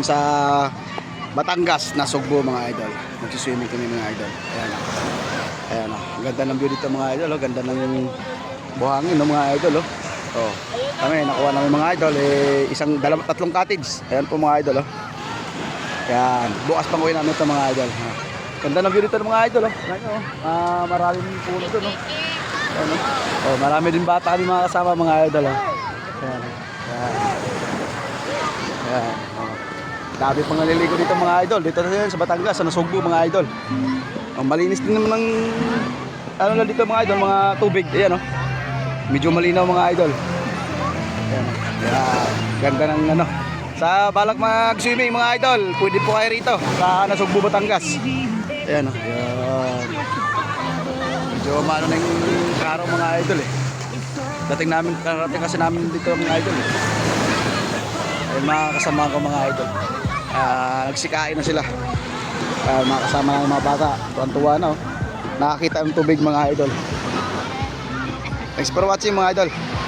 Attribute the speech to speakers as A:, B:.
A: Sa Batangas, Nasugbo mga idol. Magsiswimming kami mga idol. Ayan o. Ayan o. Ganda ng view dito mga idol. Oh. Ganda ng buhangin no, mga idol. Oh. Kami, nakuha namin mga idol. Tatlong cottage. Ayan po mga idol. Ayan. Bukas pang uwi namin ito mga idol. Ganda ng view dito mga idol. Ayan, maraming puno doon. Ayan, oh, marami din bata kami mga kasama mga idol. Ayan. Ayan. Ayan. Dami pang naliligo dito mga idol. Dito na yan sa Batangas, sa Nasugbo mga idol. Malinis din naman ng ano na dito mga idol, mga tubig. Ayan medyo malinaw mga idol. Ayan. Ayan. Ganda ng ano. Sa balak mag-swimming mga idol, pwede po kayo rito sa Nasugbo, Batangas. Ayan Ayan. Medyo maano na yung karaw mga idol Karating kasi namin dito mga idol Ayun mga kasama ko mga idol. Nagsikain na sila. Mga kasama ng mga bata, tuwan-tuwa na nakakita ng tubig mga idol. Thanks for watching mga idol.